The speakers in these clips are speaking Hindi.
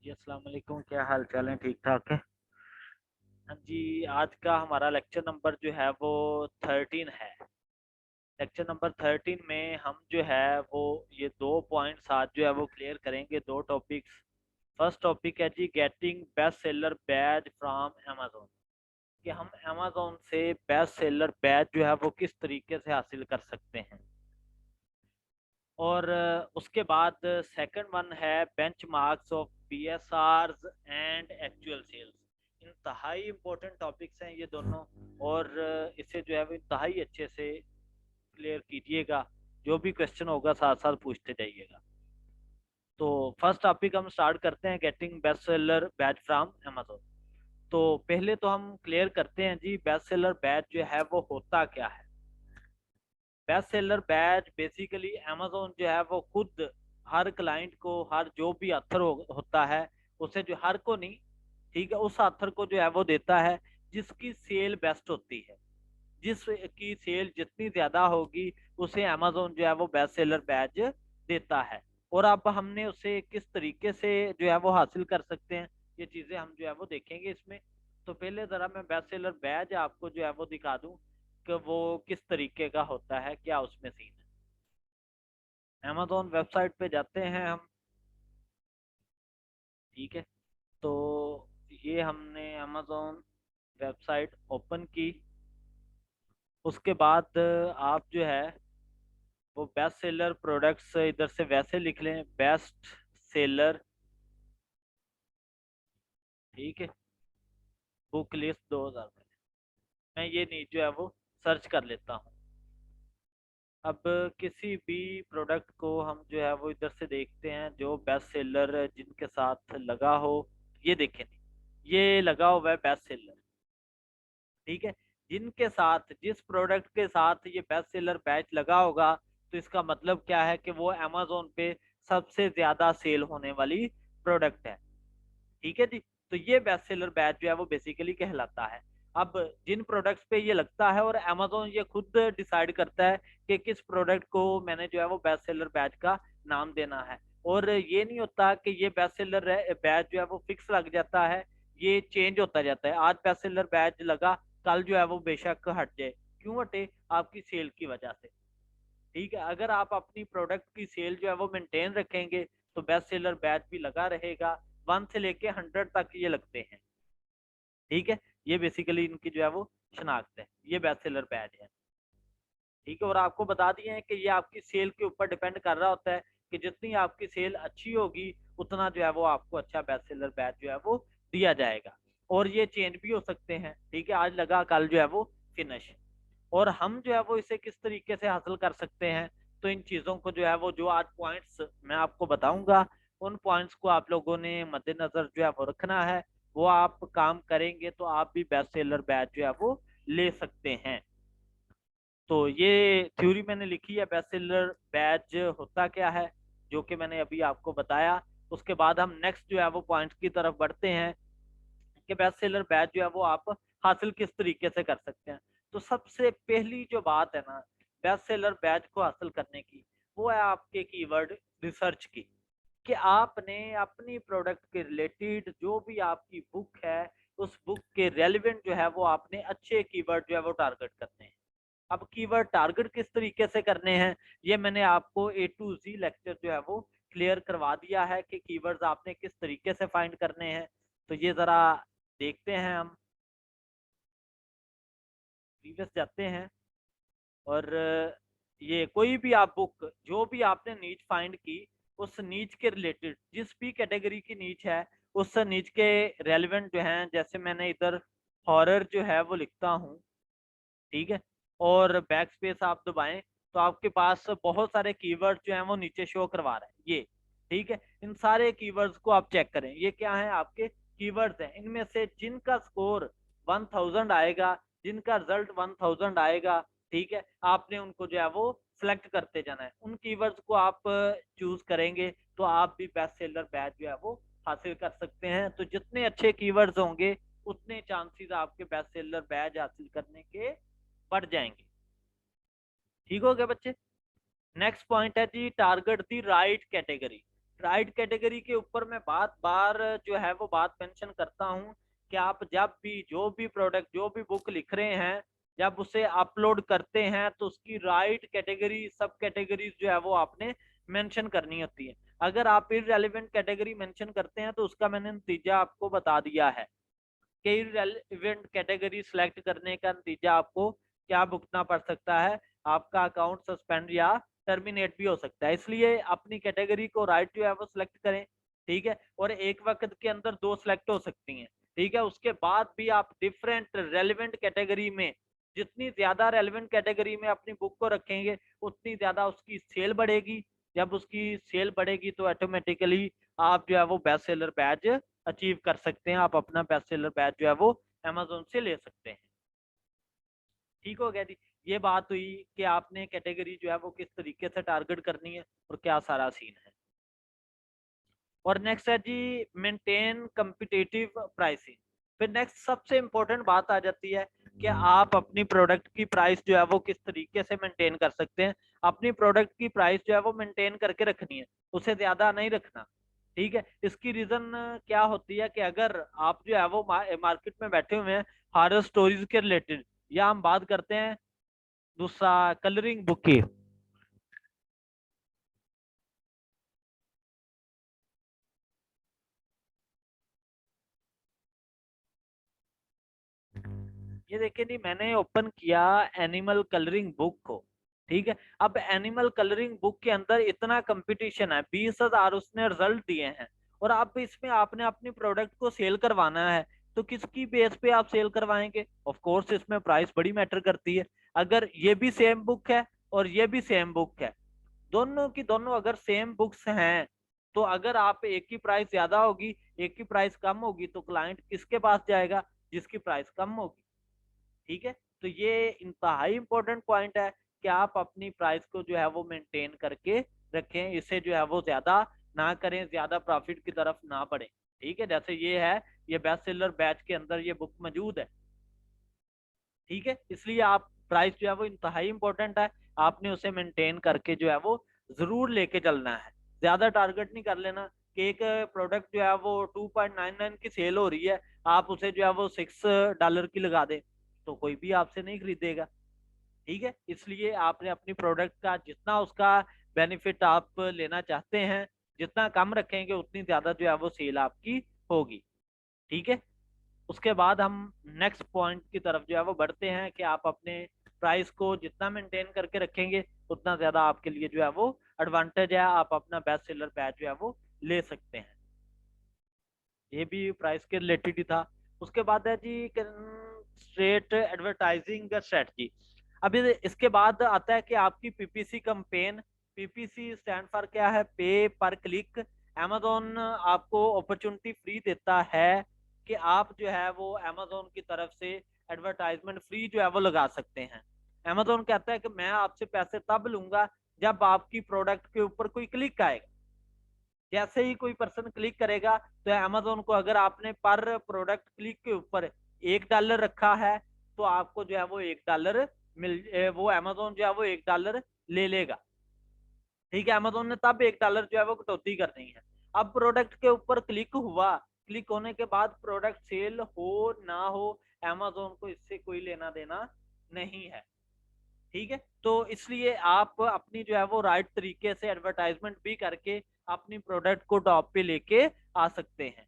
जी अस्सलाम वालेकुम, क्या हाल चाल है? ठीक ठाक है। हाँ जी, आज का हमारा लेक्चर नंबर जो है वो 13 है। लेक्चर नंबर 13 में हम जो है वो ये 2 पॉइंट्स आज जो है वो क्लियर करेंगे, 2 टॉपिक्स। फर्स्ट टॉपिक है जी getting best seller badge from Amazon, कि हम अमेजोन से बेस्ट सेलर बैज जो है वो किस तरीके से हासिल कर सकते हैं। और उसके बाद सेकंड वन है benchmarks of PSRs and actual sales. इंतहाई इंपॉर्टेंट टॉपिक्स हैं ये दोनों, और इसे जो है वो इंतहाई अच्छे से क्लियर कीजिएगा। जो भी क्वेश्चन होगा साथ साथ पूछते जाइएगा। तो फर्स्ट टॉपिक हम स्टार्ट करते हैं, getting best seller batch from Amazon. तो पहले तो हम क्लियर करते हैं जी बेस्ट सेलर बैच जो है वो होता क्या है। Best seller batch basically Amazon जो है वो खुद हर क्लाइंट को, हर जो भी ऑथर होता है उसे, जो हर को नहीं, ठीक है, उस ऑथर को जो है वो देता है जिसकी सेल बेस्ट होती है। जिसकी सेल जितनी ज्यादा होगी उसे अमेजोन जो है वो बेस्ट सेलर बैच देता है। और अब हमने उसे किस तरीके से जो है वो हासिल कर सकते हैं, ये चीजें हम जो है वो देखेंगे इसमें। तो पहले जरा मैं बेस्ट सेलर बैच आपको जो है वो दिखा दूं कि वो किस तरीके का होता है, क्या उसमें सीन है। अमेजोन वेबसाइट पे जाते हैं हम, ठीक है। तो ये हमने अमेजोन वेबसाइट ओपन की। उसके बाद आप जो है वो बेस्ट सेलर प्रोडक्ट्स इधर से वैसे लिख लें, बेस्ट सेलर, ठीक है, बुक लिस्ट 2000 में। मैं ये नहीं जो है वो सर्च कर लेता हूँ। अब किसी भी प्रोडक्ट को हम जो है वो इधर से देखते हैं जो बेस्ट सेलर जिनके साथ लगा हो। ये देखें, ये लगा हुआ है बेस्ट सेलर, ठीक है। जिनके साथ, जिस प्रोडक्ट के साथ ये बेस्ट सेलर बैच लगा होगा, तो इसका मतलब क्या है कि वो अमेजोन पे सबसे ज्यादा सेल होने वाली प्रोडक्ट है, ठीक है जी। तो ये बेस्ट सेलर बैच जो है वो बेसिकली कहलाता है। अब जिन प्रोडक्ट्स पे ये लगता है और अमेजोन ये खुद डिसाइड करता है कि किस प्रोडक्ट को मैंने जो है वो बेस्ट सेलर बैच का नाम देना है। और ये नहीं होता कि ये बेस्ट सेलर बैच जो है वो फिक्स लग जाता है, ये चेंज होता जाता है। आज बेस्ट सेलर बैच लगा, कल जो है वो बेशक हट जाए। क्यों हटे? आपकी सेल की वजह से, ठीक है। अगर आप अपनी प्रोडक्ट की सेल जो है वो मेंटेन रखेंगे तो बेस्ट सेलर बैच भी लगा रहेगा। 1 से लेके 100 तक ये लगते हैं, ठीक है। ये बेसिकली इनकी जो है वो शनाख्त है, ये बेस्ट सेलर बैच है, ठीक है। और आपको बता दिए हैं कि ये आपकी सेल के ऊपर डिपेंड कर रहा होता है कि जितनी आपकी सेल अच्छी होगी उतना जो है वो आपको अच्छा बेस्ट सेलर बैच जो है वो दिया जाएगा। और ये चेंज भी हो सकते हैं, ठीक है, आज लगा कल जो है वो फिनिश। और हम जो है वो इसे किस तरीके से हासिल कर सकते हैं, तो इन चीज़ों को जो है वो, जो आज पॉइंट्स मैं आपको बताऊंगा, उन पॉइंट्स को आप लोगों ने मद्देनजर जो है वो रखना है। वो आप काम करेंगे तो आप भी बेस्ट सेलर बैच जो है वो ले सकते हैं। तो ये थ्योरी मैंने लिखी है, बेस्ट सेलर बैच होता क्या है, जो कि मैंने अभी आपको बताया। उसके बाद हम नेक्स्ट जो है वो पॉइंट्स की तरफ बढ़ते हैं कि बेस्ट सेलर बैच जो है वो आप हासिल किस तरीके से कर सकते हैं। तो सबसे पहली जो बात है ना बेस्ट सेलर बैच को हासिल करने की, वो है आपके कीवर्ड रिसर्च की। कि आपने अपनी प्रोडक्ट के रिलेटेड जो भी आपकी बुक है, उस बुक के रेलिवेंट जो है वो आपने अच्छे कीवर्ड जो है वो टारगेट करने हैं। अब कीवर्ड टारगेट किस तरीके से करने हैं, ये मैंने आपको A to Z लेक्चर जो है वो क्लियर करवा दिया है कि कीवर्ड्स आपने किस तरीके से फाइंड करने हैं। तो ये जरा देखते हैं हम, प्रीवियस जाते हैं। और ये कोई भी आप बुक, जो भी आपने नीच फाइंड की, उस नीच के रिलेटेड जिस भी कैटेगरी की नीच है, उस नीच के रेलिवेंट जो हैं, जैसे मैंने इधर हॉरर जो है वो लिखता हूँ, ठीक है, और बैक स्पेस आप दबाएं तो आपके पास बहुत सारे कीवर्ड्स जो हैं वो नीचे शो करवा रहा है ये, ठीक है। इन सारे कीवर्ड्स को आप चेक करें, ये क्या है, आपके कीवर्ड्स हैं। इनमें से जिनका स्कोर 1000 आएगा, जिनका रिजल्ट 1000 आएगा, ठीक है, आपने उनको जो है वो सिलेक्ट करते जाना है। उन कीवर्ड्स को आप चूज करेंगे तो आप भी बेस्ट सेलर बैच जो है वो हासिल कर सकते हैं। तो जितने अच्छे कीवर्ड्स होंगे उतने चांसेस आपके बेस्ट सेलर बैच हासिल करने के बढ़ जाएंगे। ठीक हो गया बच्चे। नेक्स्ट पॉइंट है जी टारगेट दी राइट कैटेगरी। राइट कैटेगरी के ऊपर मैं बात बार जो है वो बात मेंशन करता हूँ कि आप जब भी जो भी प्रोडक्ट जो भी बुक लिख रहे हैं, जब उसे अपलोड करते हैं तो उसकी राइट कैटेगरी सब कैटेगरीज जो है वो आपने मेंशन करनी होती है। अगर आप इररेलेवेंट कैटेगरी मेंशन करते हैं तो उसका मैंने नतीजा आपको बता दिया है कि इररेलेवेंट कैटेगरी सिलेक्ट करने का नतीजा आपको क्या भुगतना पड़ सकता है, आपका अकाउंट सस्पेंड या टर्मिनेट भी हो सकता है। इसलिए अपनी कैटेगरी को राइट जो है वो सिलेक्ट करें, ठीक है। और एक वक्त के अंदर दो सिलेक्ट हो सकती हैं, ठीक है। उसके बाद भी आप डिफरेंट रेलिवेंट कैटेगरी में, जितनी ज्यादा रेलिवेंट कैटेगरी में अपनी बुक को रखेंगे उतनी ज्यादा उसकी सेल बढ़ेगी। जब उसकी सेल बढ़ेगी तो ऑटोमेटिकली आप जो है वो बेस्ट सेलर बैच अचीव कर सकते हैं, आप अपना बेस्ट सेलर बैच जो है वो अमेजोन से ले सकते हैं। ठीक हो गया जी। ये बात हुई कि आपने कैटेगरी जो है वो किस तरीके से टारगेट करनी है और क्या सारा सीन है। और नेक्स्ट है जी मेंटेन कम्पिटिटिव प्राइसिंग। फिर नेक्स्ट सबसे इंपॉर्टेंट बात आ जाती है कि आप अपनी प्रोडक्ट की प्राइस जो है वो किस तरीके से मेंटेन कर सकते हैं। अपनी प्रोडक्ट की प्राइस जो है वो मेंटेन करके रखनी है, उसे ज्यादा नहीं रखना, ठीक है। इसकी रीजन क्या होती है कि अगर आप जो है वो मार्केट में बैठे हुए हैं हॉरर स्टोरीज के रिलेटेड, या हम बात करते हैं दूसरा कलरिंग बुक की, ये देखिए जी मैंने ओपन किया एनिमल कलरिंग बुक को, ठीक है। अब एनिमल कलरिंग बुक के अंदर इतना कंपटीशन है, 20,000 उसने रिजल्ट दिए हैं, और अब इसमें आपने अपनी प्रोडक्ट को सेल करवाना है, तो किसकी बेस पे आप सेल करवाएंगे? ऑफ कोर्स इसमें प्राइस बड़ी मैटर करती है। अगर ये भी सेम बुक है और ये भी सेम बुक है, दोनों की दोनों अगर सेम बुक्स हैं, तो अगर आप एक की प्राइस ज्यादा होगी एक की प्राइस कम होगी तो क्लाइंट किसके पास जाएगा? जिसकी प्राइस कम होगी, ठीक है। तो ये इंतहाई इंपॉर्टेंट पॉइंट है कि आप अपनी प्राइस को जो है वो मेंटेन करके रखें, इसे जो है वो ज्यादा ना करें, ज्यादा प्रॉफिट की तरफ ना बढ़े, ठीक है। जैसे ये है, ये बेस्ट सेलर बैच के अंदर ये बुक मौजूद है, ठीक है। इसलिए आप प्राइस जो है वो इंतहाई इंपॉर्टेंट है, आपने उसे मेंटेन करके जो है वो जरूर लेके चलना है। ज्यादा टारगेट नहीं कर लेना कि एक प्रोडक्ट जो है वो 2.99 की सेल हो रही है, आप उसे जो है वो $6 की लगा दे, तो कोई भी आपसे नहीं खरीदेगा, ठीक है। इसलिए आपने अपनी प्रोडक्ट का जितना उसका बेनिफिट आप लेना चाहते हैं, जितना कम रखेंगे उतनी ज्यादा जो है वो सेल आपकी होगी, ठीक है। उसके बाद हम नेक्स्ट पॉइंट की तरफ जो है वो बढ़ते हैं कि आप अपने प्राइस को जितना मेंटेन करके रखेंगे उतना ज्यादा आपके लिए जो है वो एडवांटेज है, आप अपना बेस्ट सेलर बैच जो है वो ले सकते हैं। ये भी प्राइस के रिलेटेड ही था। उसके बाद है जी स्ट्रेट एडवर्टाइजिंग स्ट्रेटजी। अभी इसके बाद आता है कि आपकी PPC campaign. PPC stand for क्या है? पे पर क्लिक। amazon आपको अपॉर्चुनिटी फ्री देता है कि आप जो है वो amazon की तरफ से एडवर्टाइजमेंट फ्री जो है वो लगा सकते हैं। amazon कहता है कि मैं आपसे पैसे तब लूंगा जब आपकी प्रोडक्ट के ऊपर कोई क्लिक आएगा। जैसे ही कोई पर्सन क्लिक करेगा तो अमेजोन को, अगर आपने पर प्रोडक्ट क्लिक के ऊपर $1 रखा है तो आपको जो है वो $1 वो अमेजोन जो है वो $1 ले लेगा, ठीक है। अमेजोन ने तब $1 जो है वो कटौती करनी है। अब प्रोडक्ट के ऊपर क्लिक हुआ, क्लिक होने के बाद प्रोडक्ट सेल हो ना हो, अमेजोन को इससे कोई लेना देना नहीं है, ठीक है। तो इसलिए आप अपनी जो है वो राइट तरीके से एडवर्टाइजमेंट भी करके अपनी प्रोडक्ट को टॉप पे लेके आ सकते हैं,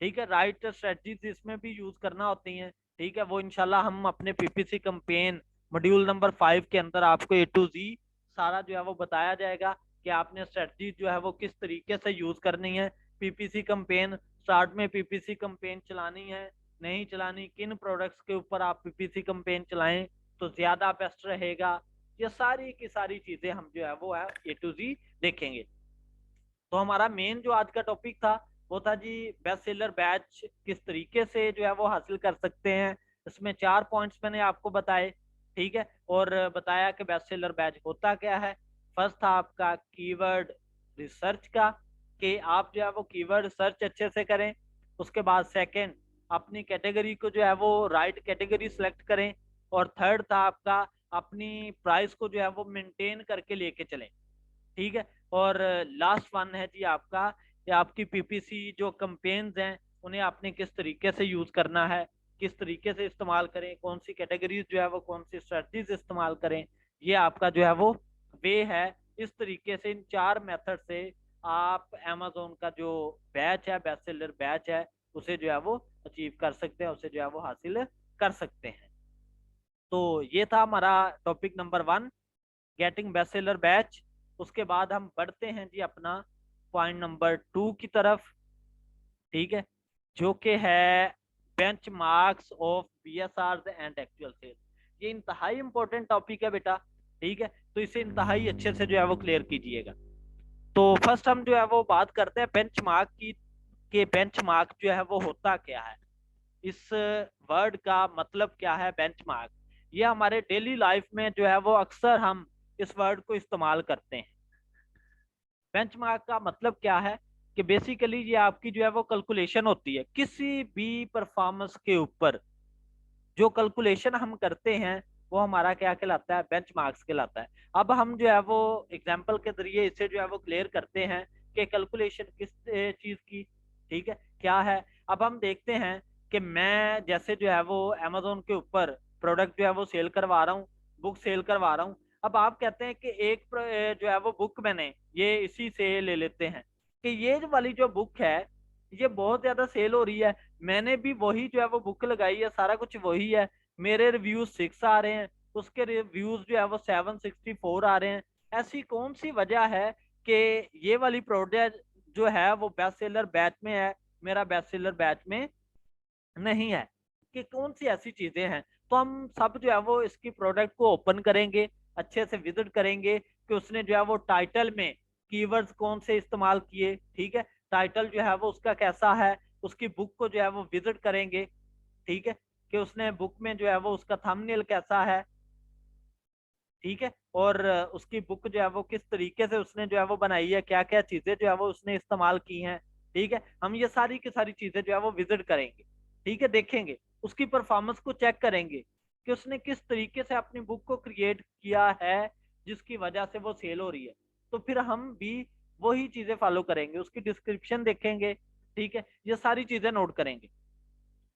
ठीक है। राइट स्ट्रेटजीज इसमें भी यूज करना होती हैं, ठीक है। वो इंशाल्लाह हम अपने पीपीसी कैंपेन मॉड्यूल नंबर 5 के अंदर आपको A to Z सारा जो है वो बताया जाएगा कि आपने स्ट्रेटजी जो है वो किस तरीके से यूज करनी है। पीपीसी कैंपेन स्टार्ट में पीपीसी कैंपेन चलानी है नहीं चलानी, किन प्रोडक्ट्स के ऊपर आप पीपीसी कैंपेन चलाएं तो ज्यादा बेस्ट रहेगा, ये सारी की सारी चीजें हम जो है वो है A to Z देखेंगे। तो हमारा मेन जो आज का टॉपिक था वो था जी बेस्ट सेलर बैच किस तरीके से जो है वो हासिल कर सकते हैं। इसमें 4 पॉइंट्स मैंने आपको बताए, ठीक है। और बताया कि बेस्ट सेलर बैच होता क्या है। फर्स्ट था आपका कीवर्ड रिसर्च का, कि आप जो है वो कीवर्ड रिसर्च अच्छे से करें। उसके बाद सेकंड, अपनी कैटेगरी को जो है वो राइट कैटेगरी सिलेक्ट करें। और थर्ड था आपका अपनी प्राइस को जो है वो मेंटेन करके लेके चलें, ठीक है। और लास्ट वन है जी आपका, ये आपकी पीपीसी जो कैंपेन्स हैं उन्हें आपने किस तरीके से यूज करना है, किस तरीके से इस्तेमाल करें, कौन सी कैटेगरीज जो है वो कौन सी स्ट्रेटजीज इस्तेमाल करें, ये आपका जो है वो वे है। इस तरीके से इन 4 मेथड से आप अमेजोन का जो बैच है, बेस्ट सेलर बैच है, उसे जो है वो अचीव कर सकते हैं, उसे जो है वो हासिल कर सकते हैं। तो ये था हमारा topic number 1, getting best seller batch. उसके बाद हम बढ़ते हैं जी अपना पॉइंट नंबर 2 की तरफ, ठीक है, जो कि है benchmarks of BSR and actual sales. ये इंतहाई इंपॉर्टेंट टॉपिक है बेटा, ठीक है, तो इसे इंतहाई अच्छे से जो है वो क्लियर कीजिएगा। तो फर्स्ट हम जो है वो बात करते हैं बेंचमार्क की, कि बेंचमार्क जो है वो होता क्या है, इस वर्ड का मतलब क्या है बेंचमार्क। ये हमारे डेली लाइफ में जो है वो अक्सर हम इस वर्ड को इस्तेमाल करते हैं। बेंचमार्क का मतलब क्या है कि बेसिकली ये आपकी जो है वो कैलकुलेशन होती है किसी भी परफॉर्मेंस के ऊपर। जो कैलकुलेशन हम करते हैं वो हमारा क्या कहलाता है, बेंचमार्क्स कहलाता है। अब हम जो है वो एग्जांपल के जरिए इसे जो है वो क्लियर करते हैं कि कैलकुलेशन किस चीज की, ठीक है, क्या है। अब हम देखते हैं कि मैं जैसे जो है वो अमेजोन के ऊपर प्रोडक्ट जो है वो सेल करवा रहा हूँ, बुक सेल करवा रहा हूँ। अब आप कहते हैं कि एक जो है वो बुक मैंने ये इसी से ले लेते हैं कि ये वाली जो बुक है ये बहुत ज्यादा सेल हो रही है, मैंने भी वही जो है वो बुक लगाई है, सारा कुछ वही है, मेरे रिव्यूज 6 आ रहे हैं, उसके रिव्यूज जो है वो 764 आ रहे हैं। ऐसी कौन सी वजह है कि ये वाली प्रोडक्ट जो है वो बेस्ट सेलर बैच में है, मेरा बेस्ट सेलर बैच में नहीं है, कि कौन सी ऐसी चीजें हैं। तो हम सब जो है वो इसकी प्रोडक्ट को ओपन करेंगे, अच्छे से विजिट करेंगे कि उसने जो है वो टाइटल में कीवर्ड्स कौन से इस्तेमाल किए, ठीक है, टाइटल जो है वो उसका कैसा है, उसकी बुक को जो है वो विजिट करेंगे, ठीक है, कि उसने बुक में जो है वो उसका थंबनेल कैसा है, ठीक है, और उसकी बुक जो है वो किस तरीके से उसने जो है वो बनाई है, क्या क्या चीजें जो है वो उसने इस्तेमाल की हैं, ठीक है। हम ये सारी की सारी चीजें जो है वो विजिट करेंगे, ठीक है, देखेंगे उसकी परफॉर्मेंस को चेक करेंगे कि उसने किस तरीके से अपनी बुक को क्रिएट किया है जिसकी वजह से वो सेल हो रही है। तो फिर हम भी वही चीजें फॉलो करेंगे, उसकी डिस्क्रिप्शन देखेंगे, ठीक है, ये सारी चीजें नोट करेंगे,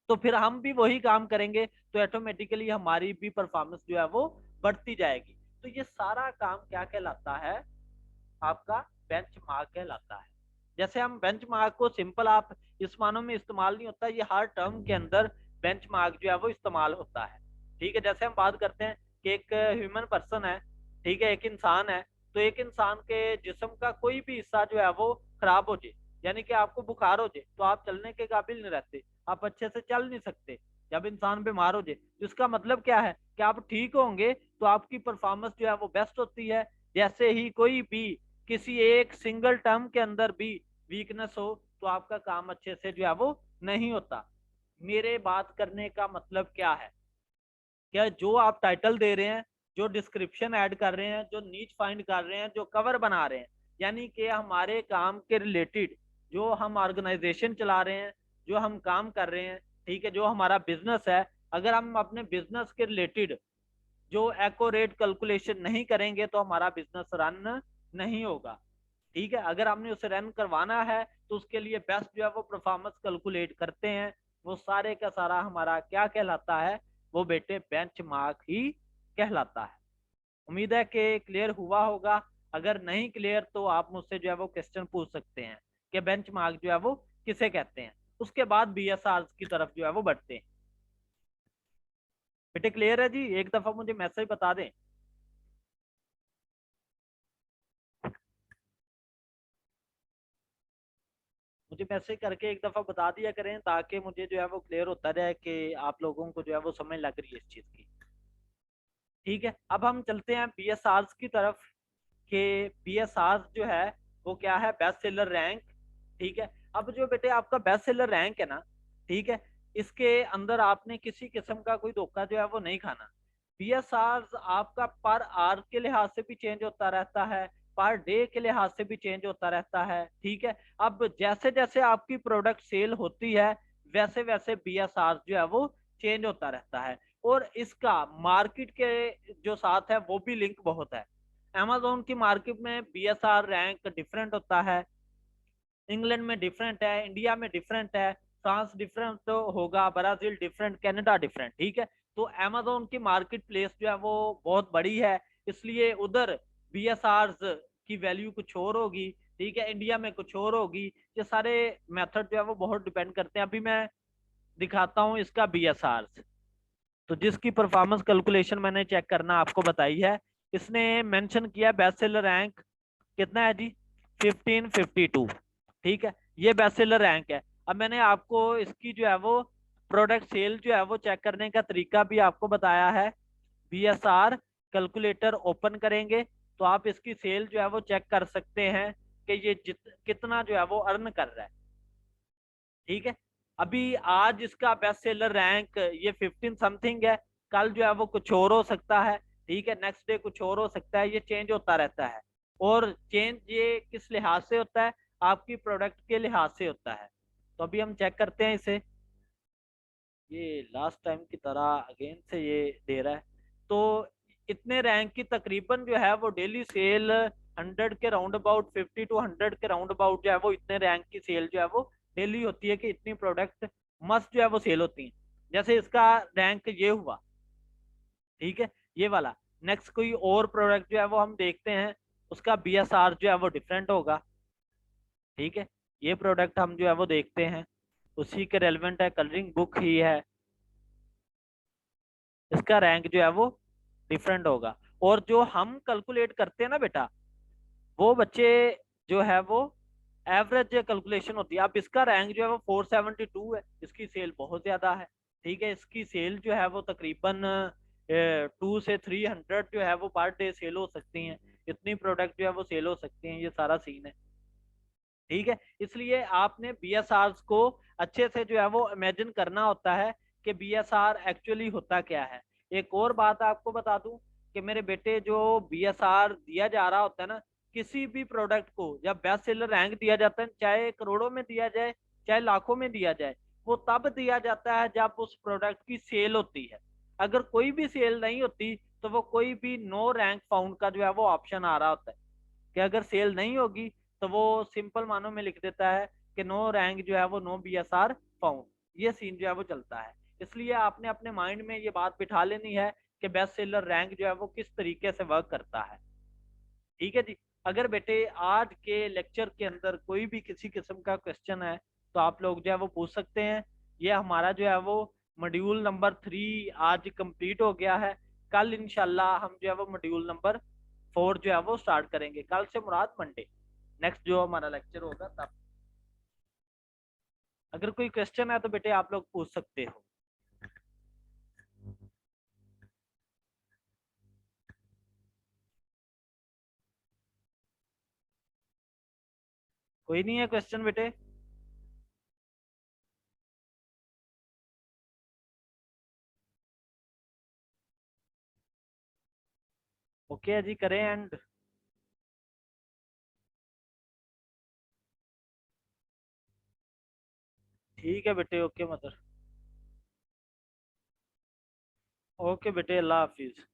तो फिर हम भी वही काम करेंगे, तो ऑटोमेटिकली हमारी भी परफॉर्मेंस जो है वो बढ़ती जाएगी। तो ये सारा काम क्या कहलाता है, आपका बेंचमार्क कहलाता है। जैसे हम बेंचमार्क को सिंपल आप इस मानों में इस्तेमाल नहीं होता, ये हर टर्म के अंदर बेंचमार्क जो है वो इस्तेमाल होता है, ठीक है। जैसे हम बात करते हैं कि एक ह्यूमन पर्सन है, ठीक है, एक इंसान है, तो एक इंसान के जिस्म का कोई भी हिस्सा जो है वो खराब हो जाए, यानी कि आपको बुखार हो जाए तो आप चलने के काबिल नहीं रहते, आप अच्छे से चल नहीं सकते। जब इंसान बीमार हो जाए तो इसका मतलब क्या है कि आप ठीक होंगे तो आपकी परफॉर्मेंस जो है वो बेस्ट होती है। जैसे ही कोई भी किसी एक सिंगल टर्म के अंदर भी वीकनेस हो तो आपका काम अच्छे से जो है वो नहीं होता। मेरे बात करने का मतलब क्या है, क्या जो आप टाइटल दे रहे हैं, जो डिस्क्रिप्शन ऐड कर रहे हैं, जो नीच फाइंड कर रहे हैं, जो कवर बना रहे हैं, यानी कि हमारे काम के रिलेटेड जो हम ऑर्गेनाइजेशन चला रहे हैं, जो हम काम कर रहे हैं, ठीक है, जो हमारा बिजनेस है, अगर हम अपने बिजनेस के रिलेटेड जो एक्यूरेट कैलकुलेशन नहीं करेंगे तो हमारा बिजनेस रन नहीं होगा, ठीक है। अगर हमने उसे रन करवाना है तो उसके लिए बेस्ट जो है वो परफॉर्मेंस कैलकुलेट करते हैं, वो सारे का सारा हमारा क्या कहलाता है, वो बेटे बेंचमार्क ही कहलाता है। उम्मीद है कि क्लियर हुआ होगा, अगर नहीं क्लियर तो आप मुझसे जो है वो क्वेश्चन पूछ सकते हैं कि बेंचमार्क जो है वो किसे कहते हैं। उसके बाद बीएसआर की तरफ जो है वो बढ़ते हैं। बेटे क्लियर है जी, एक दफा मुझे मैसेज बता दें। मुझे मैसेज करके एक दफा बता दिया करें ताकि मुझे जो है वो क्लियर होता रहे कि आप लोगों को जो है वो समझ लग रही है इस चीज की, ठीक है। अब हम चलते हैं बीएसआर की तरफ, कि बीएसआर जो है वो क्या है, बेस्ट सेलर रैंक, ठीक है। अब जो बेटे आपका बेस्ट सेलर रैंक है ना, ठीक है, इसके अंदर आपने किसी किस्म का कोई धोखा जो है वो नहीं खाना। बीएसआर आपका पर आवर के लिहाज से भी चेंज होता रहता है, पर डे के लिहाज से भी चेंज होता रहता है, ठीक है। अब जैसे जैसे आपकी प्रोडक्ट सेल होती है वैसे वैसे बीएसआर जो है वो चेंज होता रहता है, और इसका मार्केट के जो साथ है वो भी लिंक बहुत है। अमेजोन की मार्केट में बीएसआर रैंक डिफरेंट होता है, इंग्लैंड में डिफरेंट है, इंडिया में डिफरेंट है, फ्रांस डिफरेंट तो होगा, ब्राजील डिफरेंट, कनाडा डिफरेंट, ठीक है। तो अमेजोन की मार्केट प्लेस जो है वो बहुत बड़ी है, इसलिए उधर बीएसआर की वैल्यू कुछ और होगी, ठीक है, इंडिया में कुछ और होगी। ये सारे मेथड जो है वो बहुत डिपेंड करते हैं। अभी मैं दिखाता हूँ इसका बीएसआर। तो जिसकी परफॉर्मेंस कैलकुलेशन मैंने चेक करना आपको बताई है, इसने मेंशन किया बेस्ट सेलर रैंक कितना है जी, 1552, ठीक है, ये बेस्ट सेलर रैंक है। अब मैंने आपको इसकी जो है वो प्रोडक्ट सेल जो है वो चेक करने का तरीका भी आपको बताया है। बीएसआर कैलकुलेटर ओपन करेंगे तो आप इसकी सेल जो है वो चेक कर सकते हैं कि ये कितना जो है वो अर्न कर रहा है, ठीक है। अभी आज इसका बेस्ट सेलर रैंक ये 15 समथिंग है, कल जो है वो कुछ और हो सकता है, ठीक है, नेक्स्ट डे कुछ और हो सकता है, ये चेंज होता रहता है। और चेंज ये किस लिहाज से होता है, आपकी प्रोडक्ट के लिहाज से होता है। तो अभी हम चेक करते हैं इसे, ये लास्ट टाइम की तरह अगेन से ये दे रहा है। तो इतने रैंक की तकरीबन जो है वो डेली सेल 100 के राउंड अबाउट, 50 to 100 के राउंड अबाउट जो है वो इतने रैंक की सेल जो है वो डेली होती है कि इतनी प्रोडक्ट मस्त जो है वो सेल होती हैं। जैसे इसका रैंक ये हुआ, ठीक है, ये वाला। नेक्स्ट कोई और प्रोडक्ट जो है वो हम देखते हैं, उसका बीएसआर जो है वो डिफरेंट होगा, ठीक है। ये प्रोडक्ट हम जो है वो देखते हैं, उसी के रेलिवेंट है, कलरिंग बुक ही है, इसका रैंक जो है वो डिफरेंट होगा। और जो हम कैलकुलेट करते हैं ना बेटा, वो बच्चे जो है वो एवरेज कैलकुलेशन होती है। अब इसका रैंक जो है वो 472 है, इसकी सेल बहुत ज्यादा है, ठीक है, इसकी सेल जो है वो तकरीबन 2 से 300 जो है वो पर डे सेल हो सकती हैं, इतनी प्रोडक्ट जो है वो सेल हो सकती हैं, ये सारा सीन है, ठीक है। इसलिए आपने बीएसआर को अच्छे से जो है वो इमेजिन करना होता है कि बीएसआर एक्चुअली होता क्या है। एक और बात आपको बता दूं कि मेरे बेटे, जो बीएसआर दिया जा रहा होता है ना, किसी भी प्रोडक्ट को जब बेस्ट सेलर रैंक दिया जाता है, चाहे करोड़ों में दिया जाए चाहे लाखों में दिया जाए, वो तब दिया जाता है जब उस प्रोडक्ट की सेल होती है। अगर कोई भी सेल नहीं होती तो वो कोई भी नो रैंक फाउंड का जो है वो ऑप्शन आ रहा होता है, कि अगर सेल नहीं होगी तो वो सिंपल मानों में लिख देता है कि नो रैंक जो है वो नो बीएसआर फाउंड, ये सीन जो है वो चलता है। इसलिए आपने अपने माइंड में ये बात बिठा लेनी है कि बेस्ट सेलर रैंक जो है वो किस तरीके से वर्क करता है, ठीक है जी। अगर बेटे आज के लेक्चर के अंदर कोई भी किसी किस्म का क्वेश्चन है तो आप लोग जो है वो पूछ सकते हैं। ये हमारा जो है वो मॉड्यूल नंबर 3 आज कंप्लीट हो गया है। कल इंशाल्लाह हम जो है वो मॉड्यूल नंबर 4 जो है वो स्टार्ट करेंगे, कल से मुराद मंडे नेक्स्ट जो हमारा लेक्चर होगा तब। अगर कोई क्वेश्चन है तो बेटे आप लोग पूछ सकते हो। कोई नहीं है क्वेश्चन बेटे? ओके है जी, करें एंड। ठीक है बेटे, ओके मदर। ओके बेटे, अल्लाह हाफिज।